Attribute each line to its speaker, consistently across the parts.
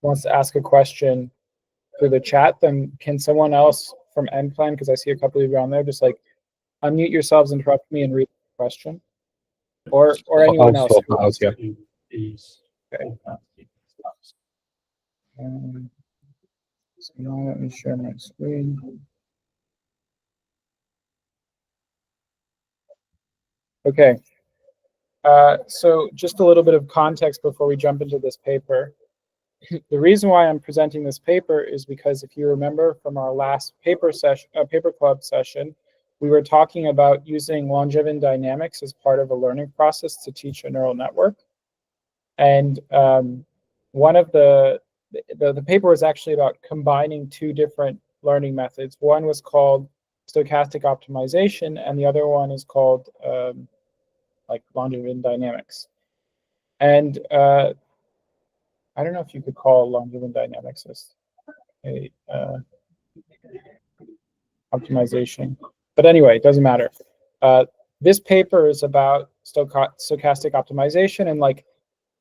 Speaker 1: wants to ask a question through the chat, then can someone else from NPlan, because I see a couple of you on there, just like unmute yourselves, interrupt me, and read the question, or anyone else.
Speaker 2: Yeah.
Speaker 1: Okay. So now let me share my screen. Okay. So just a little bit of context before we jump into this paper. The reason why I'm presenting this paper is because if you remember from our last paper club session, we were talking about using Longevin dynamics as part of a learning process to teach a neural network. And one of the paper was actually about combining two different learning methods. One was called stochastic optimization, and the other one is called like Longevin dynamics. And I don't know if you could call Longevin dynamics as a optimization, but anyway, it doesn't matter. This paper is about stochastic optimization, and like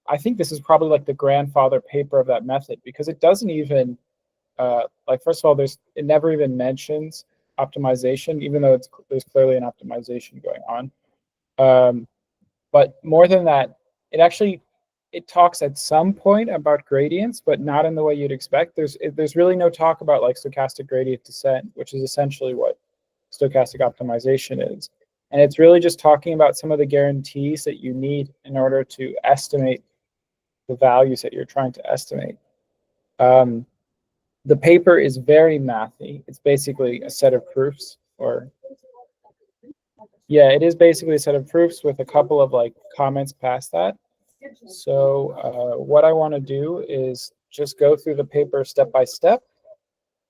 Speaker 1: I think this is probably like the grandfather paper of that method, because it doesn't even like, first of all, it never even mentions optimization, even though there's clearly an optimization going on. But more than that, it talks at some point about gradients, but not in the way you'd expect. There's really no talk about like stochastic gradient descent, which is essentially what stochastic optimization is. And it's really just talking about some of the guarantees that you need in order to estimate the values that you're trying to estimate. The paper is very mathy. It's basically a set of proofs, or yeah, it is basically a set of proofs with a couple of like comments past that. So what I want to do is just go through the paper step by step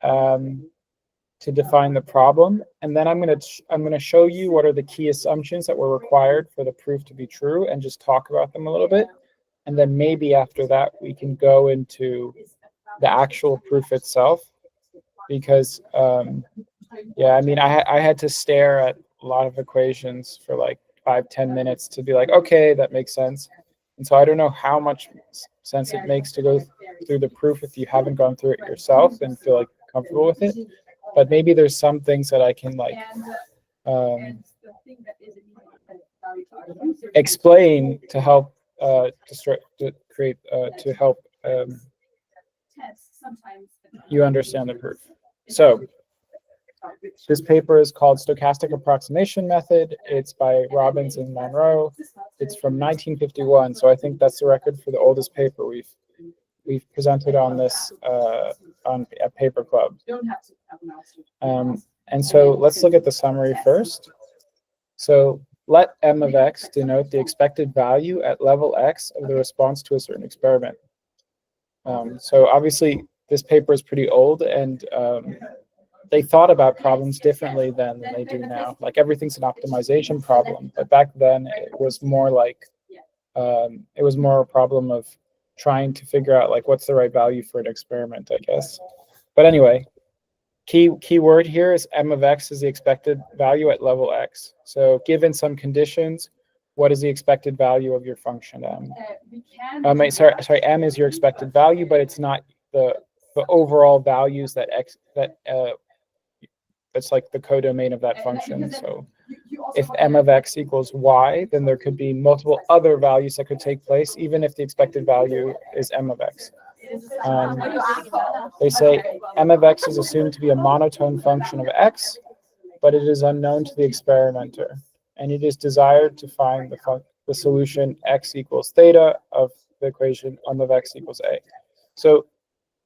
Speaker 1: to define the problem, and then I'm gonna show you what are the key assumptions that were required for the proof to be true, and just talk about them a little bit. And then maybe after that we can go into the actual proof itself, because yeah, I mean, I had to stare at a lot of equations for like 5-10 minutes to be like, okay, that makes sense. And so I don't know how much sense it makes to go through the proof if you haven't gone through it yourself and feel like comfortable with it. But maybe there's some things that I can like explain to help to help you understand the proof. So this paper is called Stochastic Approximation Method. It's by Robbins and Monroe. It's from 1951, so I think that's the record for the oldest paper we've presented on this on a paper club. And so let's look at the summary first. So let m of x denote the expected value at level x of the response to a certain experiment. So obviously this paper is pretty old, and they thought about problems differently then than they do now. Like everything's an optimization problem, but back then it was more like it was more a problem of trying to figure out like what's the right value for an experiment, I guess. But anyway, key word here is m of x is the expected value at level x. So given some conditions, what is the expected value of your function m? Sorry, m is your expected value, but it's not the overall values that that's like the codomain of that function. So if m of x equals y, then there could be multiple other values that could take place, even if the expected value is m of x. They say m of x is assumed to be a monotone function of x, but it is unknown to the experimenter, and it is desired to find the solution x equals theta of the equation m of x equals a. So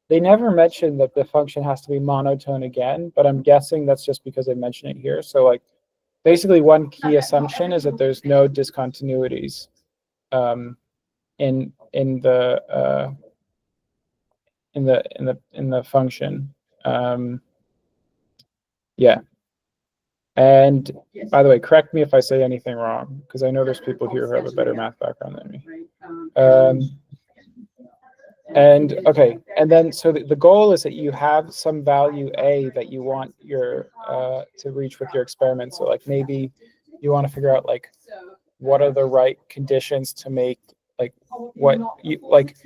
Speaker 1: they never mention that the function has to be monotone again, but I'm guessing that's just because they mention it here. So like basically one key assumption is that there's no discontinuities in the function. Yeah. And by the way, correct me if I say anything wrong, because I know there's people here who have a better math background than me. And okay, and then so the goal is that you have some value a that you want your to reach with your experiment. So like maybe you want to figure out like what are the right conditions to make like what you like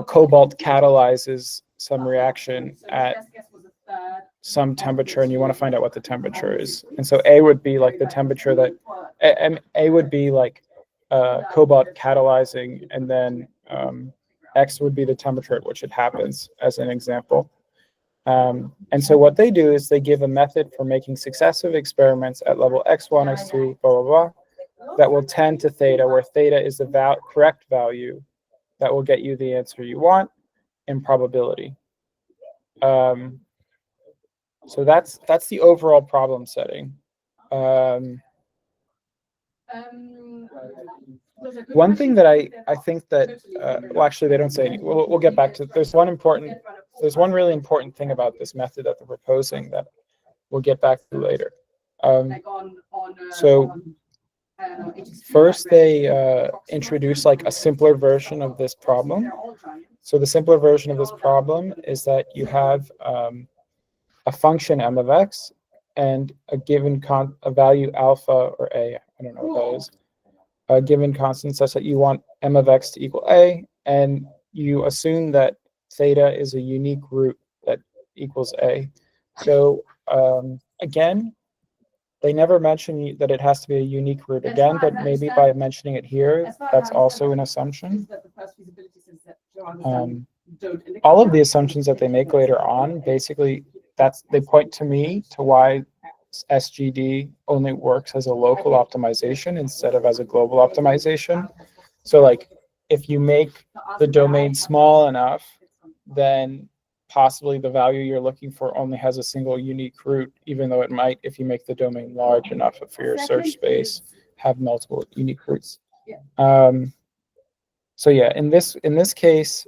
Speaker 1: cobalt catalyzes some reaction at some temperature, and you want to find out what the temperature is. And so A would be like the temperature that, A would be like cobalt catalyzing, and then X would be the temperature at which it happens, as an example. And so what they do is they give a method for making successive experiments at level x1, x2, blah, blah, blah, that will tend to theta, where theta is the correct value that will get you the answer you want in probability. So that's the overall problem setting. One thing that I think that, well, actually they don't say any, we'll get back to, there's one really important thing about this method that they're proposing that we'll get back to later. So first they introduce like a simpler version of this problem. So the simpler version of this problem is that you have a function m of x and a given a value alpha or a, I don't know what that is, a given constant such that you want m of x to equal a, and you assume that theta is a unique root that equals a. So again, they never mention that it has to be a unique root again, but maybe by mentioning it here, that's also an assumption. All of the assumptions that they make later on, basically, they point to me to why SGD only works as a local optimization instead of as a global optimization. So like, if you make the domain small enough, then possibly the value you're looking for only has a single unique root, even though it might, if you make the domain large enough for your search space, have multiple unique roots. So yeah, in this case,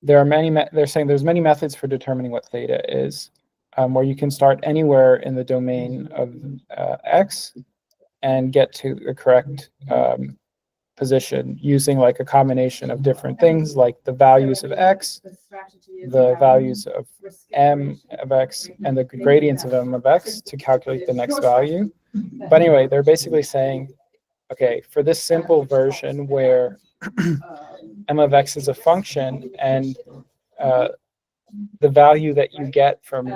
Speaker 1: there are many. They're saying there's many methods for determining what theta is, where you can start anywhere in the domain of x and get to the correct position using like a combination of different things, like the values of x, the values of m of x, and the gradients of m of x to calculate the next value. But anyway, they're basically saying, okay, for this simple version where m of x is a function and the value that you get from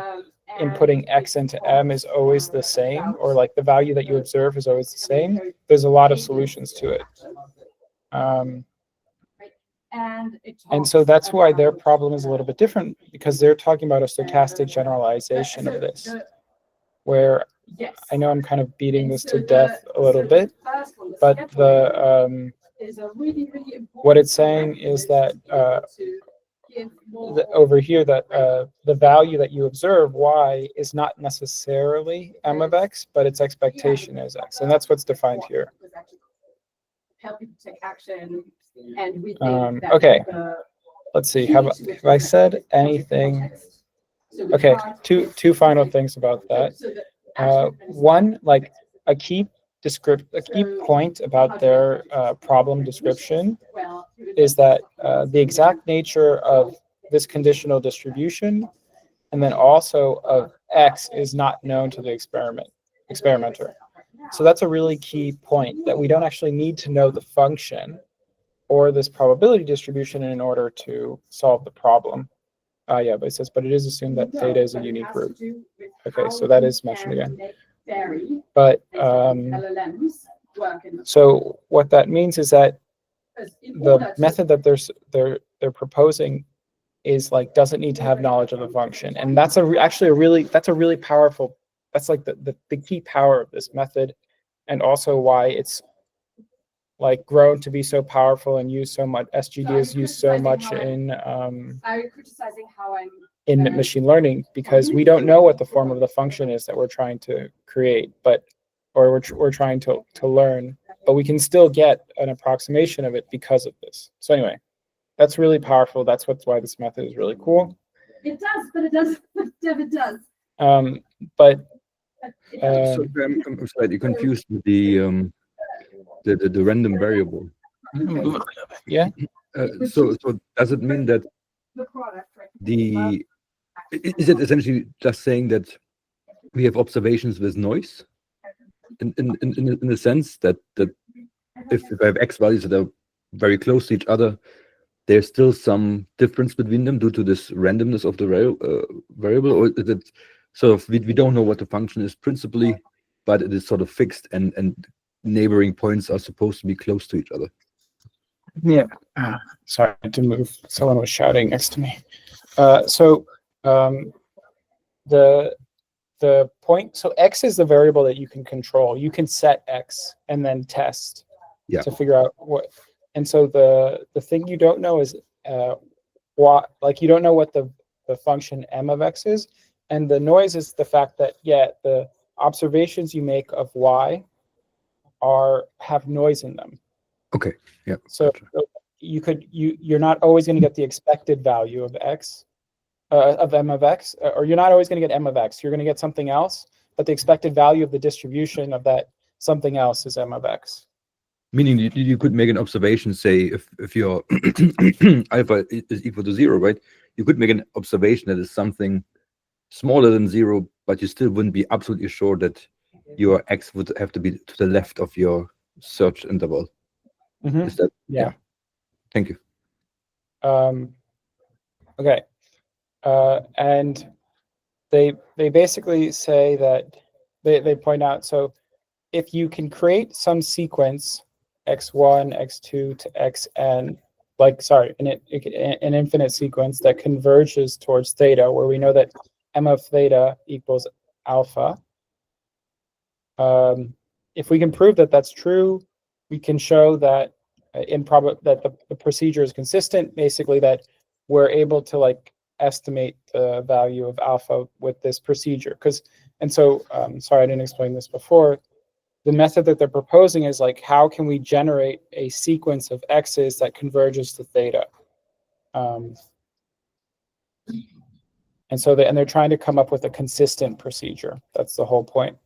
Speaker 1: inputting x into m is always the same, or like the value that you observe is always the same, there's a lot of solutions to it. And so that's why their problem is a little bit different, because they're talking about a stochastic generalization of this, where I know I'm kind of beating this to death a little bit, but the what it's saying is that over here that the value that you observe, y, is not necessarily m of x, but its expectation is x, and that's what's defined here. Okay, let's see. Have I said anything? Okay, two final things about that. One, like a key point about their problem description is that the exact nature of this conditional distribution, and then also of x, is not known to the experimenter. So that's a really key point, that we don't actually need to know the function or this probability distribution in order to solve the problem. Yeah, but it says, but it is assumed that theta is a unique root. Okay, so that is mentioned again. But so what that means is that the method that they're proposing is like doesn't need to have knowledge of the function, and that's actually a really powerful. That's like the key power of this method, and also why it's like grown to be so powerful and used so much. SGD is used so much in machine learning, because we don't know what the form of the function is that we're trying to create, or we're trying to learn, but we can still get an approximation of it because of this. So anyway, that's really powerful. That's why this method is really cool.
Speaker 2: It does, but it does. It does.
Speaker 1: But
Speaker 3: so I'm slightly confused with the random variable.
Speaker 1: Yeah.
Speaker 3: So does it mean that is it essentially just saying that we have observations with noise, in the sense that if I have x values that are very close to each other, there's still some difference between them due to this randomness of the variable, or is it sort of we don't know what the function is principally, but it is sort of fixed, and neighboring points are supposed to be close to each other?
Speaker 1: Yeah. Sorry, I had to move. Someone was shouting next to me. The point, so x is the variable that you can control. You can set x and then test to figure out what. And so the thing you don't know is what, like you don't know what the function m of x is, and the noise is the fact that the observations you make of y have noise in them.
Speaker 3: Okay. Yeah.
Speaker 1: So you're not always going to get the expected value of x. Of m of x, or you're not always going to get m of x. You're going to get something else, but the expected value of the distribution of that something else is m of x.
Speaker 3: Meaning you could make an observation, say if your alpha is equal to 0, right? You could make an observation that is something smaller than 0, but you still wouldn't be absolutely sure that your x would have to be to the left of your search interval.
Speaker 1: Mm-hmm.
Speaker 3: Is that?
Speaker 1: Yeah.
Speaker 3: Thank you.
Speaker 1: Okay. And they basically say that they point out, so if you can create some sequence x1, x2 to xn, an infinite sequence that converges towards theta, where we know that m of theta equals alpha. If we can prove that that's true, we can show that that the procedure is consistent, basically that we're able to estimate the value of alpha with this procedure. Sorry, I didn't explain this before. The method that they're proposing is how can we generate a sequence of x's that converges to theta? And they're trying to come up with a consistent procedure. That's the whole point.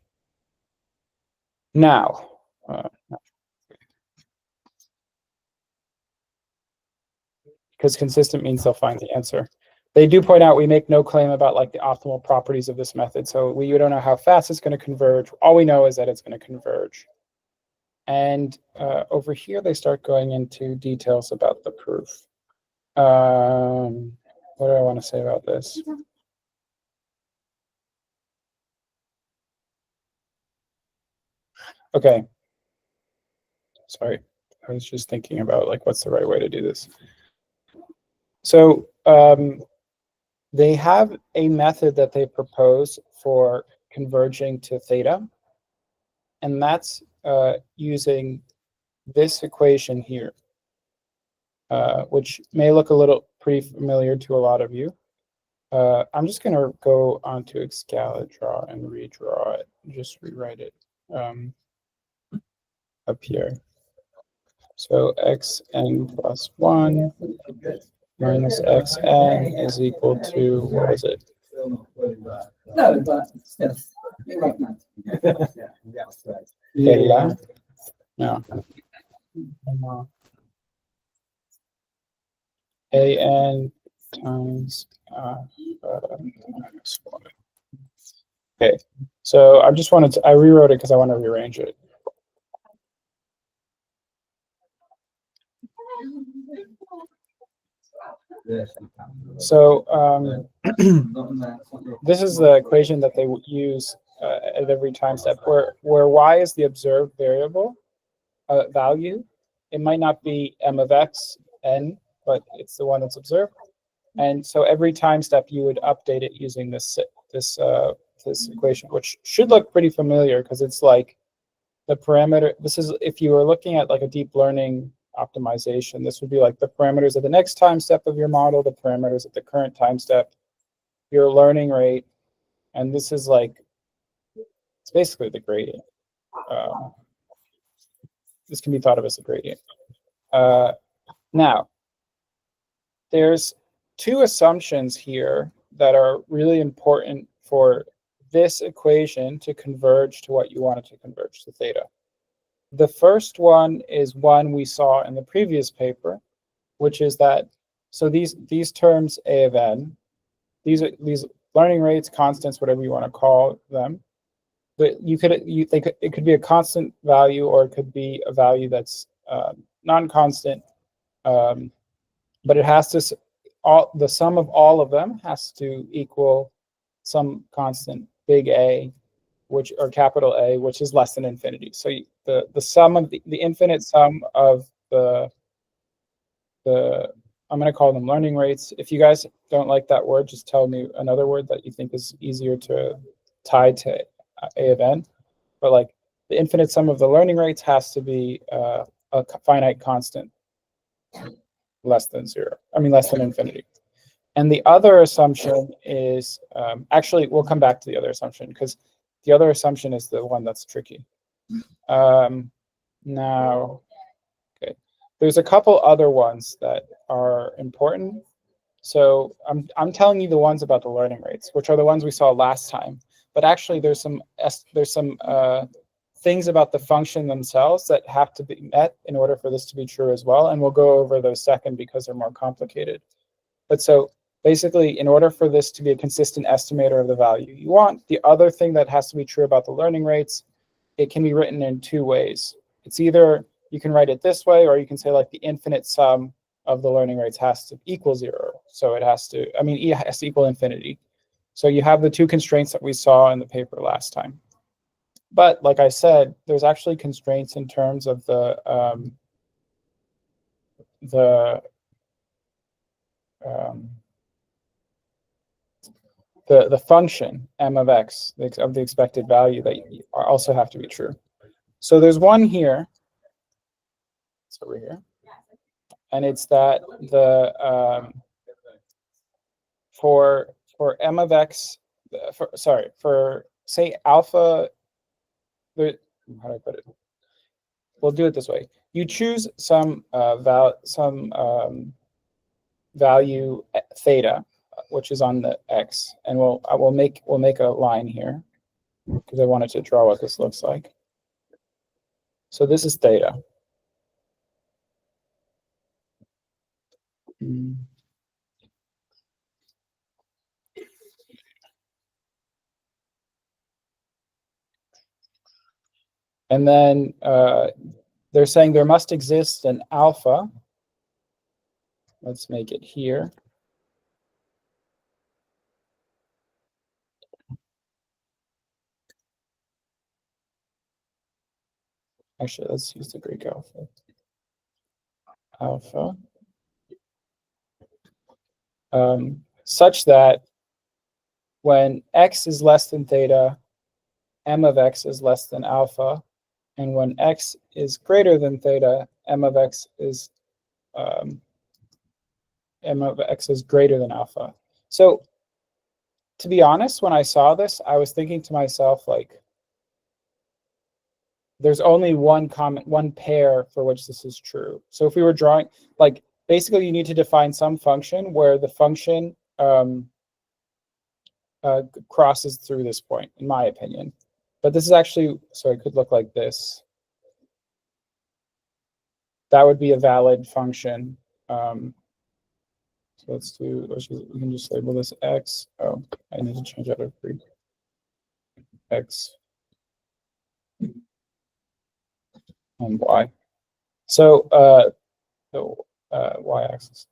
Speaker 1: Now, because consistent means they'll find the answer. They do point out we make no claim about the optimal properties of this method. So we don't know how fast it's going to converge. All we know is that it's going to converge. And over here, they start going into details about the proof. What do I want to say about this? Okay. Sorry, I was just thinking about what's the right way to do this. So they have a method that they propose for converging to theta, and that's using this equation here, which may look pretty familiar to a lot of you. I'm just going to go onto Excalidraw and redraw it, just rewrite it up here. So xn plus 1 minus xn is equal to, what is it? Theta? No. An times minus 1. Okay, so I rewrote it because I want to rearrange it. So this is the equation that they use at every time step, where y is the observed variable value. It might not be m of x, n, but it's the one that's observed. And so every time step, you would update it using this equation, which should look pretty familiar because it's the parameter. This is, if you were looking at a deep learning optimization, this would be the parameters of the next time step of your model, the parameters of the current time step, your learning rate, and this is it's basically the gradient. This can be thought of as a gradient. Now, there's two assumptions here that are really important for this equation to converge to what you want it to converge to theta. The first one is one we saw in the previous paper, which is that, so these terms a of n, these learning rates, constants, whatever you want to call them, but it could be a constant value, or it could be a value that's non-constant, but it has to the sum of all of them has to equal some constant big A, which or capital A, which is less than infinity. So the sum of the infinite sum of the I'm going to call them learning rates. If you guys don't like that word, just tell me another word that you think is easier to tie to A of n. But like the infinite sum of the learning rates has to be a finite constant less than zero. I mean, less than infinity. And the other assumption is, actually, we'll come back to the other assumption because the other assumption is the one that's tricky. Now, okay, there's a couple other ones that are important. So I'm telling you the ones about the learning rates, which are the ones we saw last time. But actually, there's some things about the function themselves that have to be met in order for this to be true as well. And we'll go over those second because they're more complicated. But so basically, in order for this to be a consistent estimator of the value you want, the other thing that has to be true about the learning rates, it can be written in two ways. It's either you can write it this way, or you can say like the infinite sum of the learning rates has to equal zero. So it has to, I mean, E has to equal infinity. So you have the two constraints that we saw in the paper last time. But like I said, there's actually constraints in terms of the function m of x of the expected value that also have to be true. So there's one here. It's over here, and it's that the for m of x, for say alpha. How do I put it? We'll do it this way. You choose some value theta, which is on the x, and we'll make a line here because I wanted to draw what this looks like. So this is theta. And then they're saying there must exist an alpha. Let's make it here. Actually, let's use the Greek alpha. Alpha. Such that when x is less than theta, m of x is less than alpha. And when x is greater than theta, m of x is greater than alpha. So to be honest, when I saw this, I was thinking to myself, like, there's only one pair for which this is true. So if we were drawing, like, basically you need to define some function where the function crosses through this point, in my opinion. But this is actually, so it could look like this. That would be a valid function. So we can just label this x. Oh, I need to change out of Greek. X and y. So the y-axis.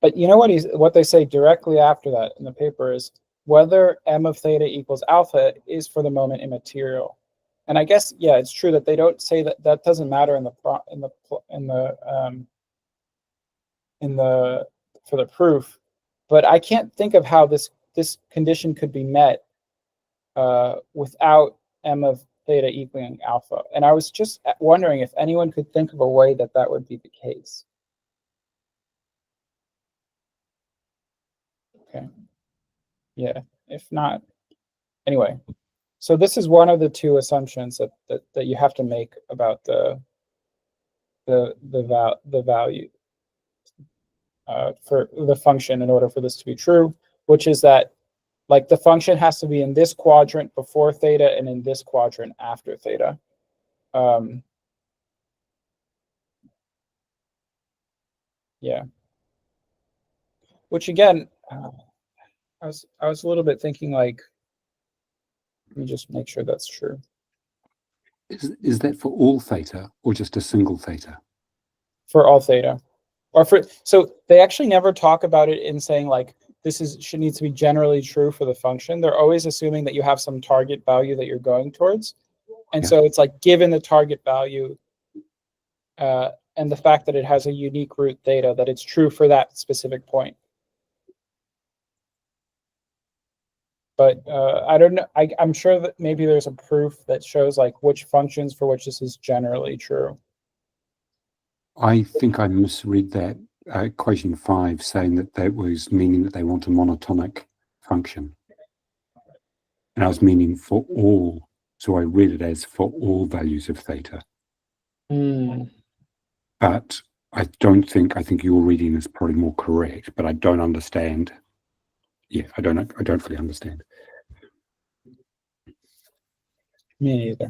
Speaker 1: But you know what they say directly after that in the paper is whether m of theta equals alpha is for the moment immaterial. And I guess, yeah, it's true that they don't say that that doesn't matter for the proof, but I can't think of how this condition could be met without m of theta equaling alpha. And I was just wondering if anyone could think of a way that that would be the case. Okay. Yeah, if not, anyway. So this is one of the two assumptions that you have to make about the value for the function in order for this to be true, which is that like the function has to be in this quadrant before theta and in this quadrant after theta. Yeah. Which again, I was a little bit thinking like, let me just make sure that's true.
Speaker 4: Is that for all theta or just a single theta?
Speaker 1: For all theta. Or so they actually never talk about it in saying like this needs to be generally true for the function. They're always assuming that you have some target value that you're going towards. And so it's like given the target value and the fact that it has a unique root theta, that it's true for that specific point. But I don't know. I'm sure that maybe there's a proof that shows like which functions for which this is generally true.
Speaker 4: I think I misread that equation 5 saying that that was meaning that they want a monotonic function. And I was meaning for all. So I read it as for all values of theta. But I think your reading is probably more correct, but I don't understand. Yeah, I don't fully understand.
Speaker 1: Me neither.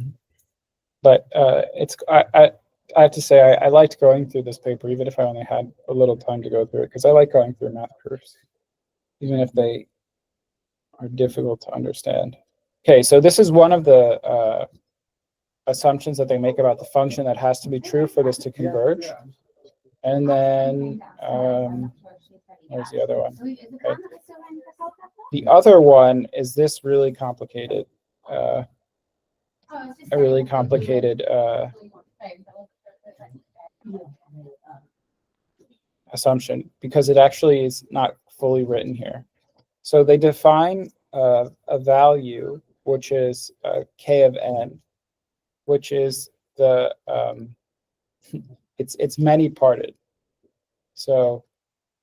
Speaker 1: But I have to say I liked going through this paper, even if I only had a little time to go through it, because I like going through math proofs, even if they are difficult to understand. Okay, so this is one of the assumptions that they make about the function that has to be true for this to converge. And then there's the other one. Okay. The other one is this really complicated, a really complicated assumption, because it actually is not fully written here. So they define a value which is k of n, which is the it's many parted. So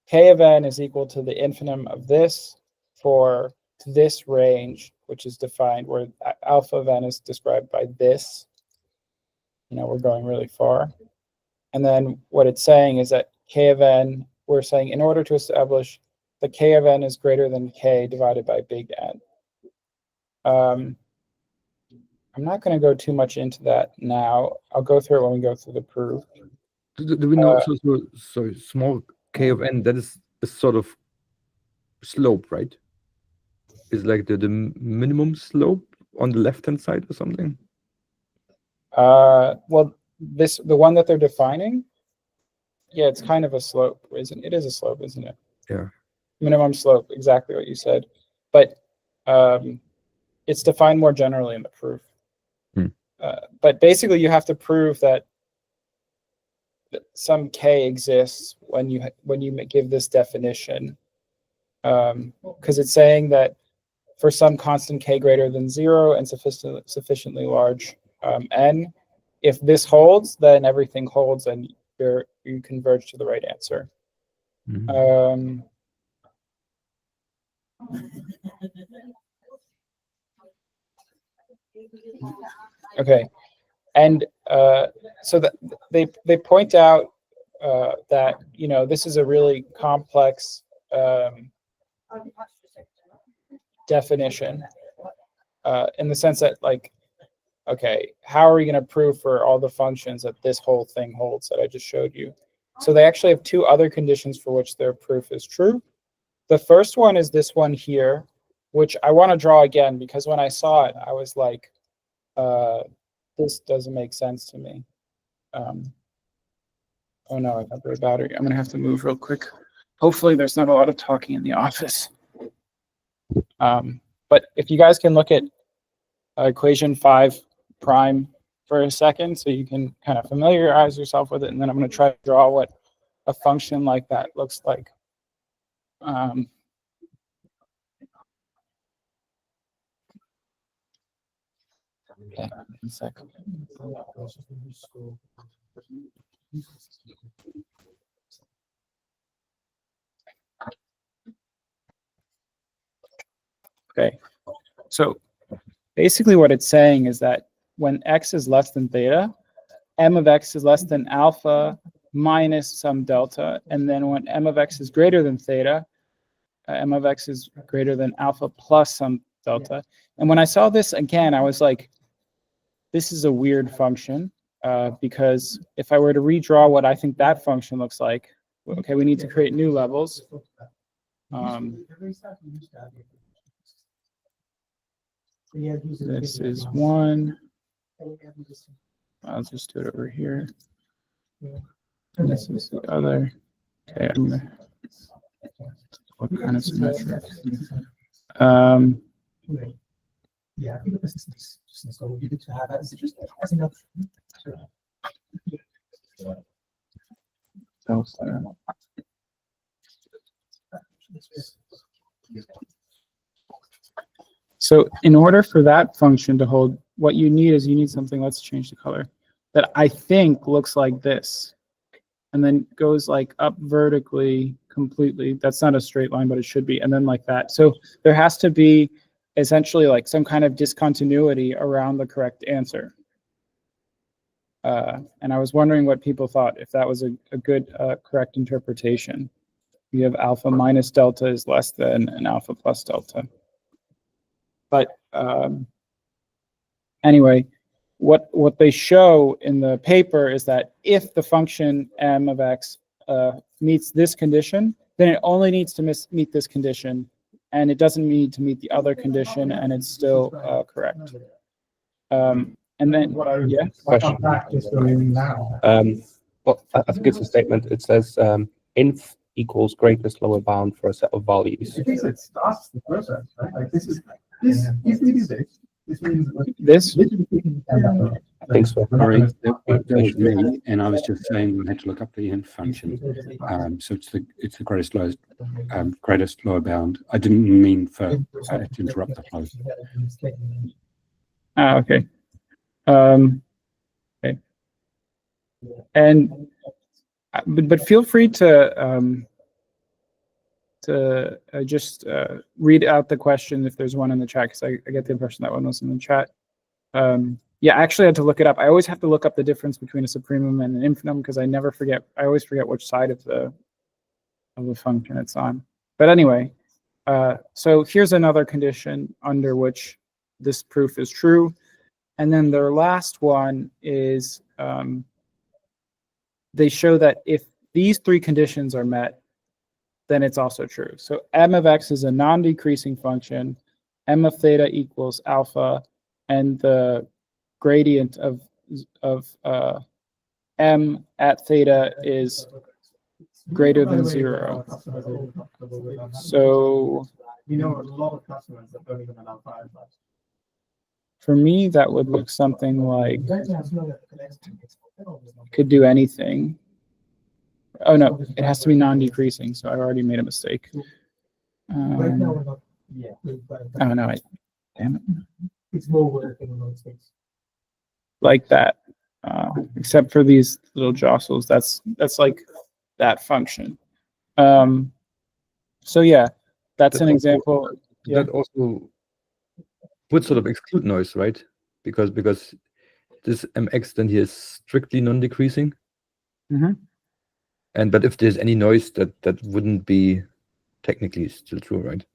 Speaker 1: k of n is equal to the infimum of this for this range, which is defined where alpha of n is described by this. We're going really far. And then what it's saying is that k of n, we're saying in order to establish the k of n is greater than k divided by big N. I'm not going to go too much into that now. I'll go through it when we go through the proof.
Speaker 3: Do we know, so small k of n, that is a sort of slope, right? Is like the minimum slope on the left-hand side or something?
Speaker 1: Well, the one that they're defining, yeah, it's kind of a slope, isn't it? It is a slope, isn't it?
Speaker 3: Yeah.
Speaker 1: Minimum slope, exactly what you said. But it's defined more generally in the proof. But basically, you have to prove that some k exists when you give this definition, because it's saying that for some constant k greater than 0 and sufficiently large n, if this holds, then everything holds, and you converge to the right answer. Okay, and so that they point out that this is a really complex definition in the sense that, like, okay, how are we going to prove for all the functions that this whole thing holds that I just showed you? So they actually have two other conditions for which their proof is true. The first one is this one here, which I want to draw again, because when I saw it, I was like, this doesn't make sense to me. Oh no, I got the battery. I'm going to have to move real quick. Hopefully there's not a lot of talking in the office. But if you guys can look at equation 5 prime for a second, so you can kind of familiarize yourself with it, and then I'm going to try to draw what a function like that looks like. Okay, 1 second. Okay, so basically what it's saying is that when x is less than theta, m of x is less than alpha minus some delta, and then when m of x is greater than theta, m of x is greater than alpha plus some delta. And when I saw this again, I was like, this is a weird function, because if I were to redraw what I think that function looks like, okay, we need to create new levels. This is one. I'll just do it over here. This is the other. Okay, what kind of symmetric?
Speaker 5: Yeah, I think this is just so you to have as just as enough.
Speaker 1: So in order for that function to hold, what you need is you need something, let's change the color, that I think looks like this. And then goes like up vertically completely. That's not a straight line, but it should be. And then like that. So there has to be essentially like some kind of discontinuity around the correct answer. And I was wondering what people thought, if that was a good correct interpretation. You have alpha minus delta is less than an alpha plus delta. But anyway, what they show in the paper is that if the function m of x meets this condition, then it only needs to meet this condition, and it doesn't need to meet the other condition, and it's still correct. And then, yeah.
Speaker 5: Question.
Speaker 6: Well, I think it's a statement. It says inf equals greatest lower bound for a set of values.
Speaker 5: I think it starts the process, right? Like this is this. If we do this means
Speaker 1: This?
Speaker 6: I think so.
Speaker 4: Sorry, that was me, and I was just saying we had to look up the inf function. So it's the greatest lower bound. I didn't mean for to interrupt the flow.
Speaker 1: Okay. Okay. And but feel free to just read out the question if there's one in the chat, because I get the impression that one was in the chat. Yeah, I actually had to look it up. I always have to look up the difference between a supremum and an infimum because I always forget which side of the function it's on. But anyway, so here's another condition under which this proof is true. And then their last one is they show that if these three conditions are met, then it's also true. So m of x is a non-decreasing function, m of theta equals alpha, and the gradient of m at theta is greater than 0. So
Speaker 5: you know, a lot of customers that don't even allow fireflies.
Speaker 1: For me, that would look something like could do anything. Oh no, it has to be non-decreasing, so I already made a mistake. Oh no, damn it.
Speaker 5: It's more work than mistakes.
Speaker 1: Like that, except for these little jostles. That's like that function. So yeah, that's an example. Yeah.
Speaker 3: That also would sort of exclude noise, right? Because this mx then here is strictly non-decreasing.
Speaker 1: Mm-hmm.
Speaker 3: But if there's any noise, that wouldn't be technically still true, right?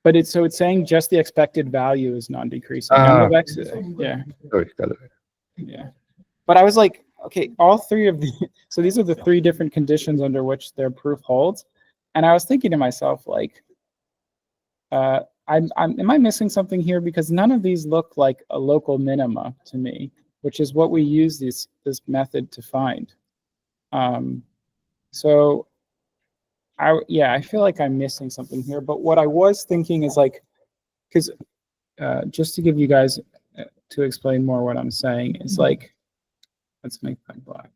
Speaker 1: But it's saying just the expected value is non-decreasing. M of x, yeah.
Speaker 3: Sorry, got it.
Speaker 1: Yeah. But I was like, okay, all three of the so these are the three different conditions under which their proof holds. And I was thinking to myself, like, am I missing something here? Because none of these look like a local minima to me, which is what we use this method to find. So I feel like I'm missing something here. But what I was thinking is like, because just to give you guys to explain more what I'm saying is like, let's make that black.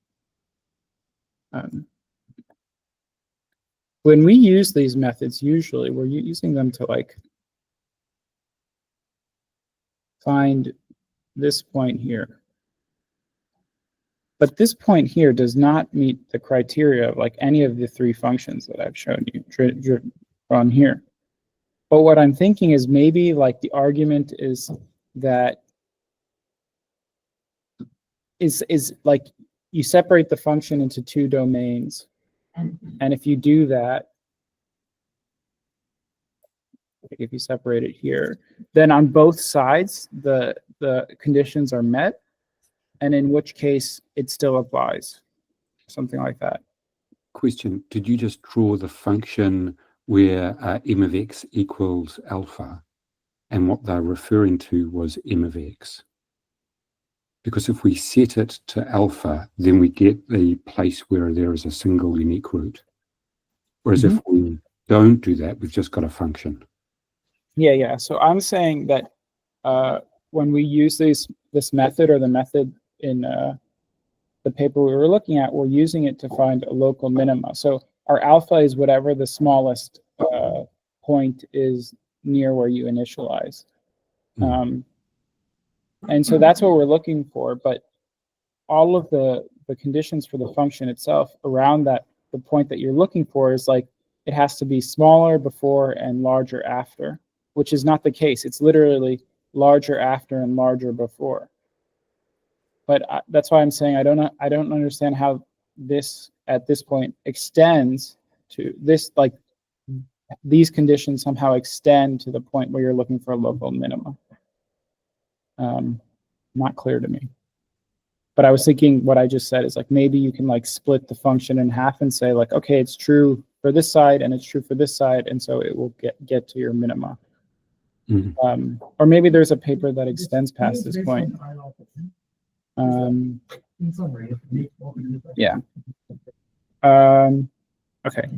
Speaker 1: When we use these methods, usually we're using them to like find this point here. But this point here does not meet the criteria of like any of the three functions that I've shown you on here. But what I'm thinking is maybe like the argument is that is like you separate the function into two domains. And if you do that, if you separate it here, then on both sides, the conditions are met, and in which case it still applies, something like that.
Speaker 4: Question, did you just draw the function where m of x equals alpha, and what they're referring to was m of x? Because if we set it to alpha, then we get the place where there is a single unique root. Whereas if we don't do that, we've just got a function.
Speaker 1: Yeah. So I'm saying that when we use this method or the method in the paper we were looking at, we're using it to find a local minima. So our alpha is whatever the smallest point is near where you initialize. And so that's what we're looking for. But all of the conditions for the function itself around that, the point that you're looking for is like, it has to be smaller before and larger after, which is not the case. It's literally larger after and larger before. But that's why I'm saying I don't understand how this at this point extends to this, like these conditions somehow extend to the point where you're looking for a local minima. Not clear to me. But I was thinking what I just said is like, maybe you can like split the function in half and say like, okay, it's true for this side and it's true for this side, and so it will get to your minima. Or maybe there's a paper that extends past this point. Yeah. Okay.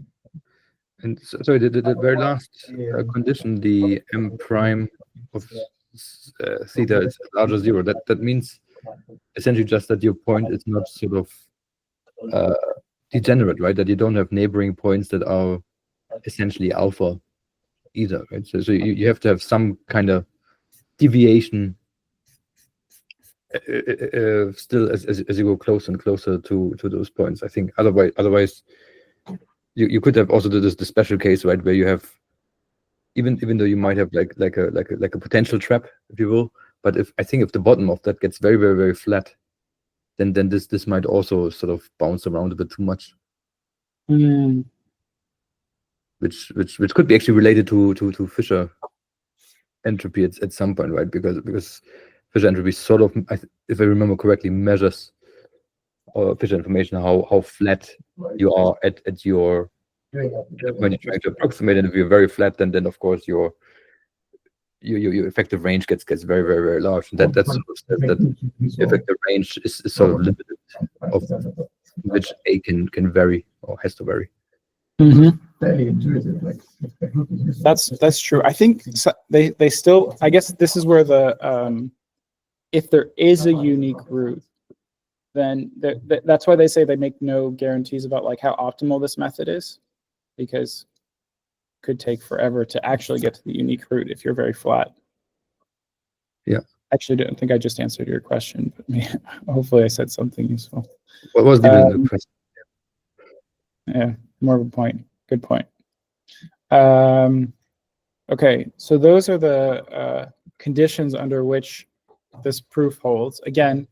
Speaker 3: And so the very last condition, the m prime of theta is larger 0. That means essentially just that your point is not sort of degenerate, right? That you don't have neighboring points that are essentially alpha either, right? So you have to have some kind of deviation still as you go closer and closer to those points. I think otherwise you could have also the special case, right, where you have even though you might have like a potential trap, if you will, but if the bottom of that gets very, very, very flat, then this might also sort of bounce around a bit too much. Which could be actually related to Fisher entropy at some point, right? Because Fisher entropy sort of, if I remember correctly, measures or Fisher information how flat you are at your when you're trying to approximate, and if you're very flat, then of course your effective range gets very, very, very large. And that's sort of says that the effective range is sort of limited of which A can vary or has to vary.
Speaker 1: That's true. I think they still, I guess this is where the if there is a unique root, then that's why they say they make no guarantees about like how optimal this method is, because it could take forever to actually get to the unique root if you're very flat.
Speaker 3: Yeah.
Speaker 1: Actually, I don't think I just answered your question, but hopefully I said something useful.
Speaker 3: What was even the question?
Speaker 1: Yeah, more of a point. Good point. Okay, so those are the conditions under which this proof holds. Again,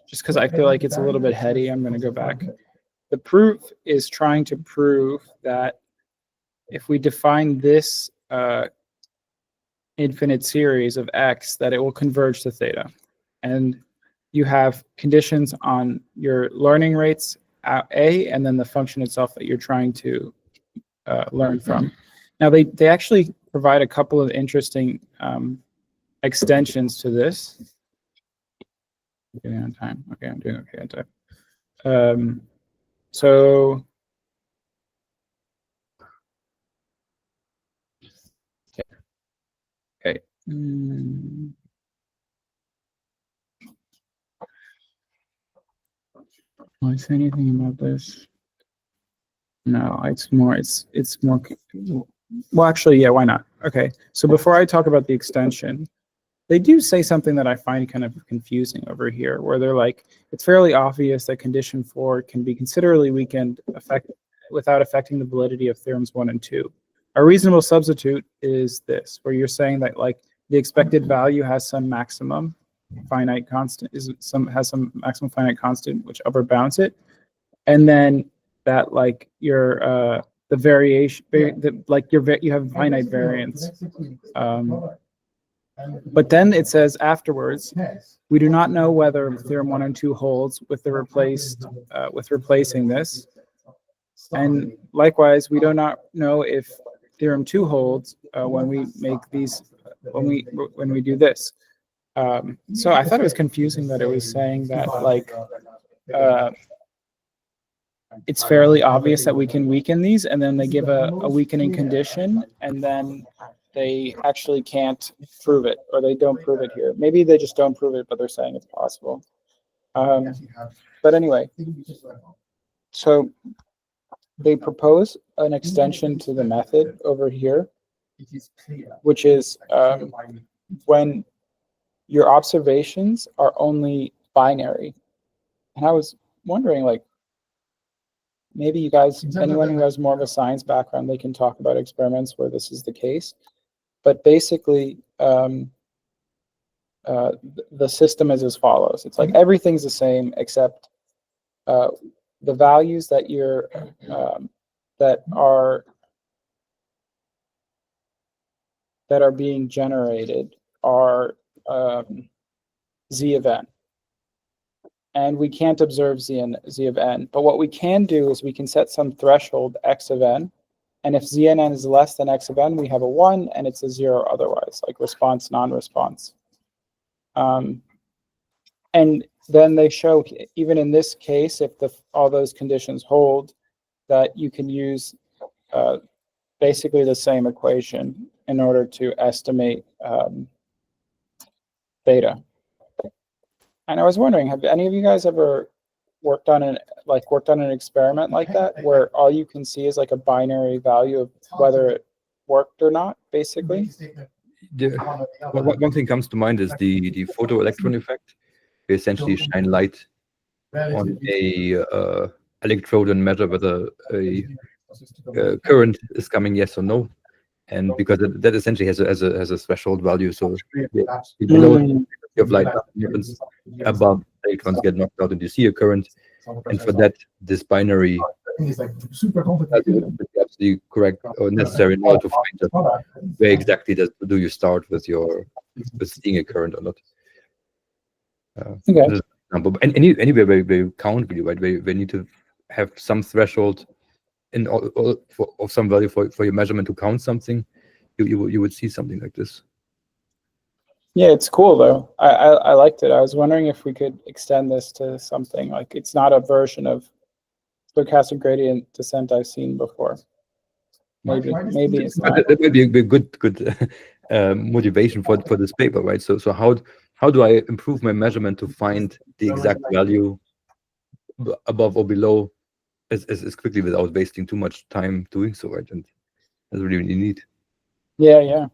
Speaker 1: just because I feel like it's a little bit heady, I'm going to go back. The proof is trying to prove that if we define this infinite series of x, that it will converge to theta. And you have conditions on your learning rates at A, and then the function itself that you're trying to learn from. Now, they actually provide a couple of interesting extensions to this. Getting on time. Okay, I'm doing okay on time. So okay. Will I say anything about this? No, it's more. Well, actually, yeah. Why not? Okay. So before I talk about the extension, they do say something that I find kind of confusing over here, where they're like, it's fairly obvious that condition 4 can be considerably weakened without affecting the validity of theorems 1 and 2. A reasonable substitute is this, where you're saying that like the expected value has some maximum finite constant, has some maximum finite constant which upper bounds it, and then that like your the variation, you have finite variance. But then it says afterwards, we do not know whether theorem 1 and 2 holds with the replacing this, and likewise we do not know if theorem 2 holds when we make these when we do this. So I thought it was confusing that it was saying that like it's fairly obvious that we can weaken these, and then they give a weakening condition, and then they actually can't prove it, or they don't prove it here. Maybe they just don't prove it, but they're saying it's possible. But anyway, so they propose an extension to the method over here, which is when your observations are only binary. And I was wondering, like, maybe you guys, anyone who has more of a science background, they can talk about experiments where this is the case. But basically, the system is as follows. It's like everything's the same except the values that you're that are being generated are z of n. And we can't observe z of n. But what we can do is we can set some threshold x of n. And if znn is less than x of n, we have a 1, and it's a 0 otherwise, like response, non-response. And then they show, even in this case, if all those conditions hold, that you can use basically the same equation in order to estimate beta. And I was wondering, have any of you guys ever worked on an experiment like that, where all you can see is like a binary value of whether it worked or not, basically?
Speaker 3: One thing comes to mind is the photoelectron effect. You essentially shine light on a electrode and measure whether a current is coming, yes or no. And because that essentially has a threshold value, so below of light happens, above electrons get knocked out and you see a current. And for that, this binary is absolutely correct or necessary in order to find out where exactly do you start with seeing a current or not.
Speaker 1: Okay.
Speaker 3: And anywhere where you count really, right, where you need to have some threshold of some value for your measurement to count something, you would see something like this.
Speaker 1: Yeah, it's cool though. I liked it. I was wondering if we could extend this to something like, it's not a version of stochastic gradient descent I've seen before. Maybe it's not.
Speaker 3: That would be a good motivation for this paper, right? So how do I improve my measurement to find the exact value above or below as quickly without wasting too much time doing so, right? And that's really neat.
Speaker 1: Yeah.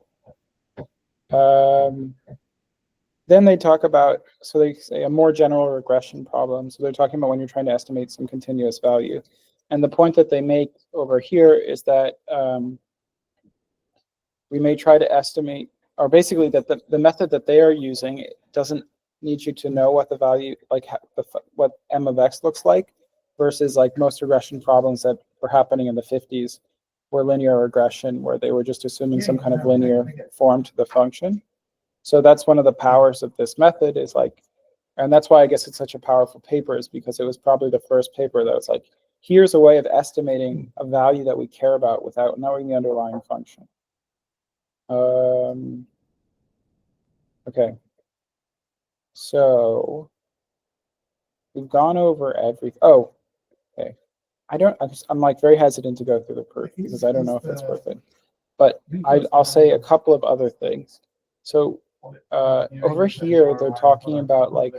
Speaker 1: Then they talk about, so they say a more general regression problem. So they're talking about when you're trying to estimate some continuous value. And the point that they make over here is that we may try to estimate, or basically that the method that they are using doesn't need you to know what the value, like what m of x looks like, versus like most regression problems that were happening in the 50s were linear regression, where they were just assuming some kind of linear form to the function. So that's one of the powers of this method, is like, and that's why I guess it's such a powerful paper, is because it was probably the first paper that was like, here's a way of estimating a value that we care about without knowing the underlying function. Okay. So we've gone over everything. Oh, okay. I'm like very hesitant to go through the proof because I don't know if it's worth it. But I'll say a couple of other things. So over here, they're talking about like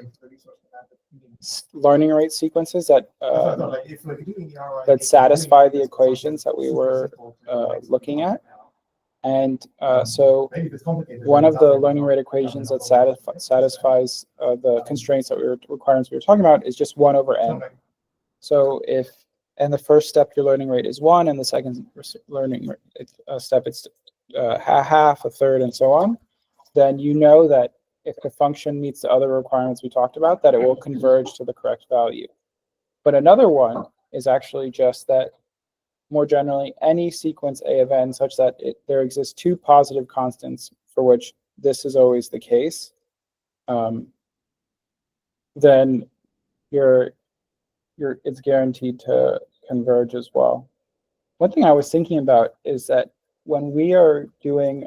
Speaker 1: learning rate sequences that satisfy the equations that we were looking at. And so one of the learning rate equations that satisfies the constraints that requirements we were talking about is just 1 over n. So if, and the first step your learning rate is 1, and the second learning step it's half, a third, and so on, then you know that if the function meets the other requirements we talked about, that it will converge to the correct value. But another one is actually just that, more generally, any sequence A of n such that there exists 2 positive constants for which this is always the case, then it's guaranteed to converge as well. One thing I was thinking about is that when we are doing,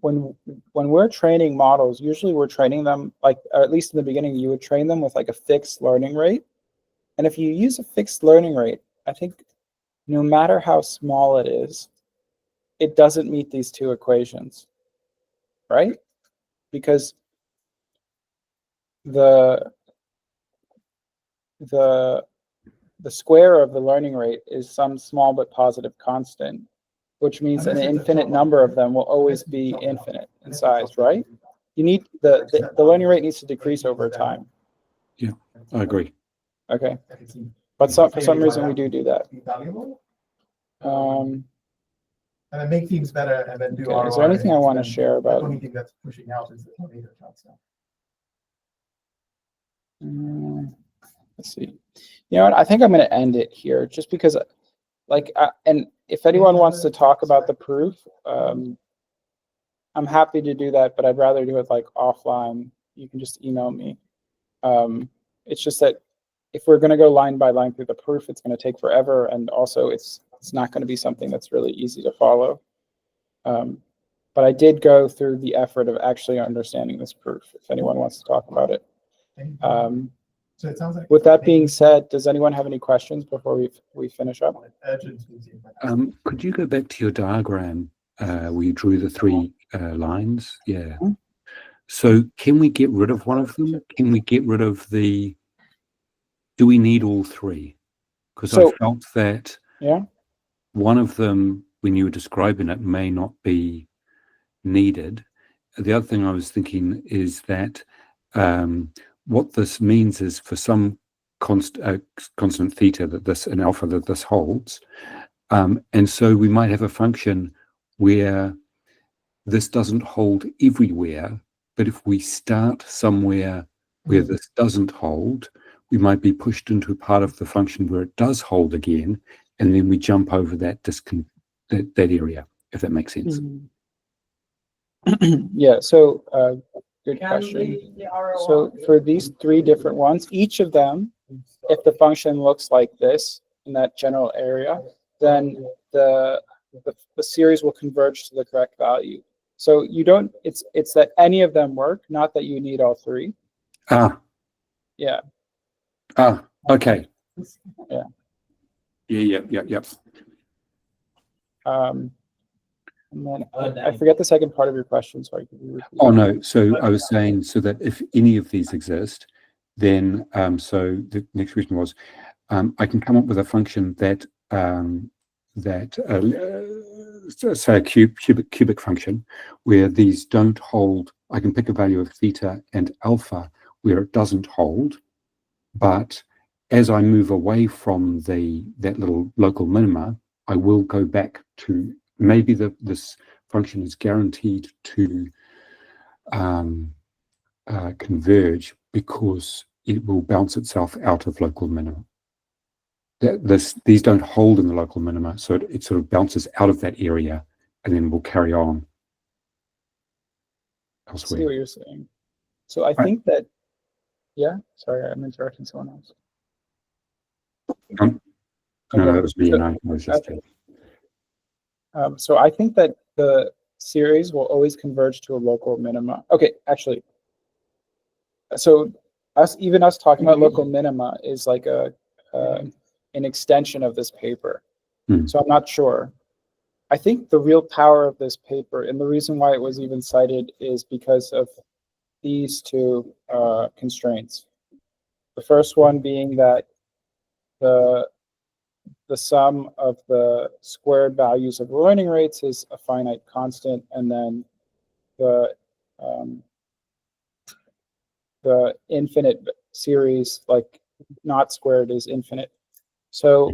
Speaker 1: when we're training models, usually we're training them, like, or at least in the beginning, you would train them with like a fixed learning rate. And if you use a fixed learning rate, I think no matter how small it is, it doesn't meet these two equations, right? Because the square of the learning rate is some small but positive constant, which means an infinite number of them will always be infinite in size, right? You need the learning rate needs to decrease over time.
Speaker 4: Yeah, I agree.
Speaker 1: Okay, but for some reason we do that.
Speaker 5: And then make teams better, and then do
Speaker 1: Okay,
Speaker 5: ROI.
Speaker 1: is there anything I want to share about?
Speaker 5: The only thing that's pushing out is the tornado shot stuff.
Speaker 1: Let's see. You know what? I think I'm going to end it here, just because, like, and if anyone wants to talk about the proof, I'm happy to do that, but I'd rather do it like offline. You can just email me. It's just that if we're going to go line by line through the proof, it's going to take forever, and also it's not going to be something that's really easy to follow. But I did go through the effort of actually understanding this proof, if anyone wants to talk about it.
Speaker 5: So it sounds like,
Speaker 1: With that being said, does anyone have any questions before we finish up?
Speaker 4: Could you go back to your diagram where you drew the three lines? Yeah.
Speaker 1: Mhm.
Speaker 4: So can we get rid of one of them? Can we get rid of the, do we need all three? Because
Speaker 1: So,
Speaker 4: I felt that
Speaker 1: yeah.
Speaker 4: one of them, when you were describing it, may not be needed. The other thing I was thinking is that what this means is for some constant theta that this, and alpha that this holds, and so we might have a function where this doesn't hold everywhere, but if we start somewhere where this doesn't hold, we might be pushed into a part of the function where it does hold again, and then we jump over that that area, if that makes sense.
Speaker 1: Yeah, so good question. So for these three different ones, each of them, if the function looks like this in that general area, then the series will converge to the correct value. So you don't, it's that any of them work, not that you need all three. Yeah.
Speaker 4: Okay.
Speaker 1: Yeah.
Speaker 4: Yeah.
Speaker 1: And then I forget the second part of your question. Sorry. Could you repeat?
Speaker 4: Oh no. So I was saying, so that if any of these exist, then so the next question was, I can come up with a function that say a cubic function where these don't hold. I can pick a value of theta and alpha where it doesn't hold, but as I move away from that little local minima, I will go back to maybe this function is guaranteed to converge because it will bounce itself out of local minima. These don't hold in the local minima, so it sort of bounces out of that area and then will carry on
Speaker 1: I see
Speaker 4: elsewhere.
Speaker 1: what you're saying. So I think that, yeah, sorry, I'm interrupting someone else.
Speaker 4: No, that was me, and I was just.
Speaker 1: Okay. So I think that the series will always converge to a local minima. Okay, actually, so us talking about local minima is like an extension of this paper. So I'm not sure. I think the real power of this paper, and the reason why it was even cited, is because of these two constraints. The first one being that the sum of the squared values of the learning rates is a finite constant, and then the infinite series, like not squared, is infinite. So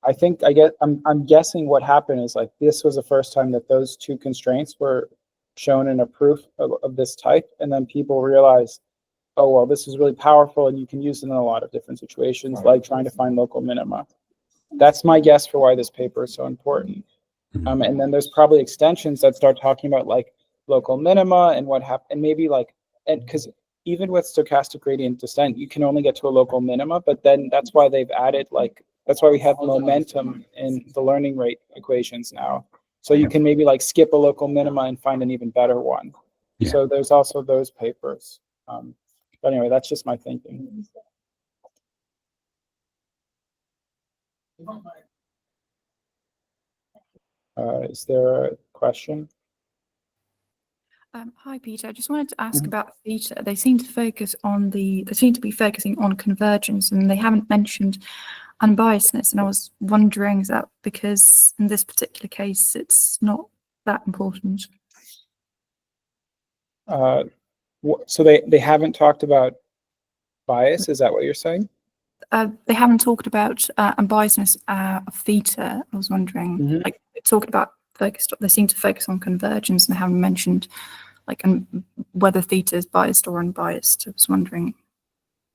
Speaker 1: I think I'm guessing what happened is, like, this was the first time that those two constraints were shown in a proof of this type, and then people realized, oh well, this is really powerful and you can use it in a lot of different situations, like trying to find local minima. That's my guess for why this paper is so important. And then there's probably extensions that start talking about like local minima and what happened, and maybe like, and because even with stochastic gradient descent, you can only get to a local minima, but then that's why they've added, like, that's why we have momentum in the learning rate equations now. So you can maybe like skip a local minima and find an even better one.
Speaker 4: Yeah.
Speaker 1: So there's also those papers. But anyway, that's just my thinking. Is there a question?
Speaker 7: Hi, Peter. I just wanted to ask about theta. They seem to be focusing on convergence, and they haven't mentioned unbiasedness. And I was wondering, is that because in this particular case, it's not that important?
Speaker 1: So they haven't talked about bias. Is that what you're saying?
Speaker 7: They haven't talked about unbiasedness of theta. I was wondering,
Speaker 1: Mhm.
Speaker 7: like, they talked about they seem to focus on convergence, and they haven't mentioned like whether theta is biased or unbiased. I was wondering.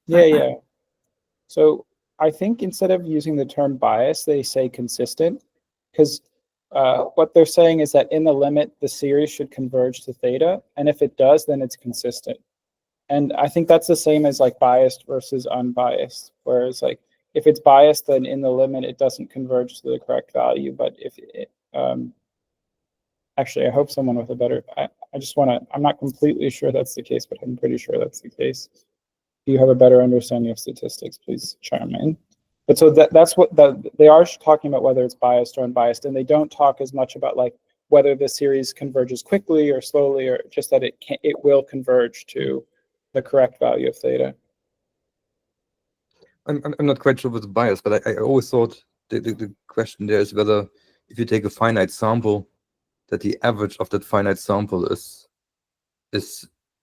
Speaker 1: Yeah. So I think instead of using the term bias, they say consistent, because what they're saying is that in the limit, the series should converge to theta, and if it does, then it's consistent. And I think that's the same as like biased versus unbiased, whereas like if it's biased, then in the limit, it doesn't converge to the correct value. But if it, actually, I hope someone with a better, I just want to, I'm not completely sure that's the case, but I'm pretty sure that's the case. If you have a better understanding of statistics, please chime in. But so that's what they are talking about, whether it's biased or unbiased, and they don't talk as much about like whether the series converges quickly or slowly, or just that it will converge to the correct value of theta.
Speaker 3: I'm not quite sure with the bias, but I always thought the question there is whether if you take a finite sample, that the average of that finite sample is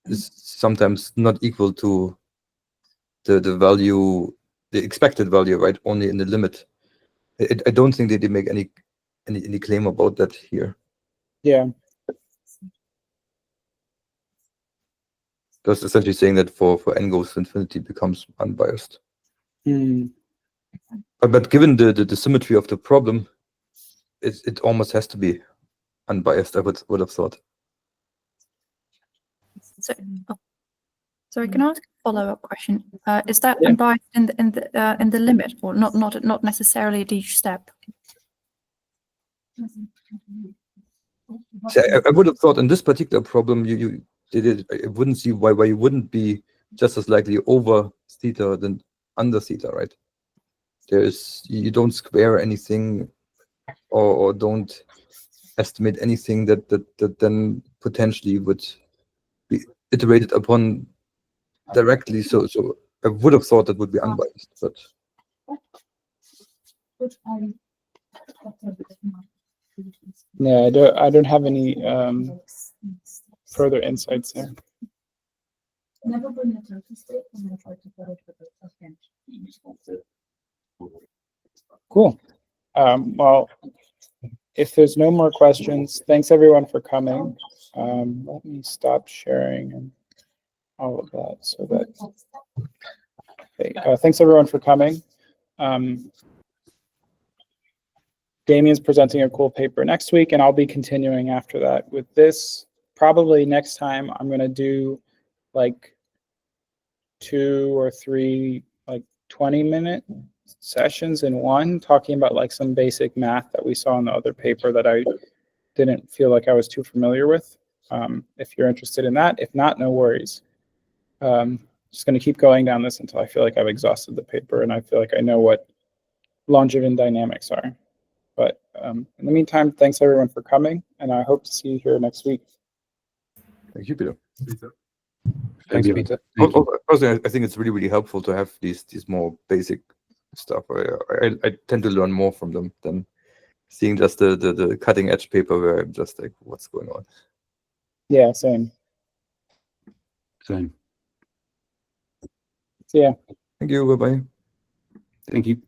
Speaker 3: sometimes not equal to the value, the expected value, right? Only in the limit. I don't think they make any claim about that here.
Speaker 1: Yeah.
Speaker 3: That's essentially saying that for n goes to infinity becomes unbiased. But given the symmetry of the problem, it almost has to be unbiased. I would have thought.
Speaker 7: So, sorry, can I ask a follow-up question? Is that
Speaker 1: Yeah.
Speaker 7: unbiased in the limit, or not necessarily at each step?
Speaker 3: See, I would have thought in this particular problem, I wouldn't see why you wouldn't be just as likely over theta than under theta, right? You don't square anything or don't estimate anything that then potentially would be iterated upon directly. So I would have thought that would be unbiased, but
Speaker 1: Yeah, I don't have any further insights there. Cool. Well, if there's no more questions, thanks everyone for coming. Let me stop sharing and all of that so that. Okay, thanks everyone for coming. Damien's presenting a cool paper next week, and I'll be continuing after that with this. Probably next time I'm going to do like 2 or 3 like 20-minute sessions in one, talking about like some basic math that we saw in the other paper that I didn't feel like I was too familiar with. If you're interested in that, if not, no worries. Just going to keep going down this until I feel like I've exhausted the paper and I feel like I know what Langevin dynamics are. But in the meantime, thanks everyone for coming, and I hope to see you here next week.
Speaker 3: thank you, Peter.
Speaker 6: Thanks,
Speaker 4: you.
Speaker 6: Peter.
Speaker 4: Thank you.
Speaker 3: Personally, I think it's really helpful to have these more basic stuff. I tend to learn more from them than seeing just the cutting edge paper where I'm just like, what's going on?
Speaker 1: Yeah, same.
Speaker 4: Same.
Speaker 1: See ya.
Speaker 3: Thank you. Bye bye.
Speaker 4: Thank you.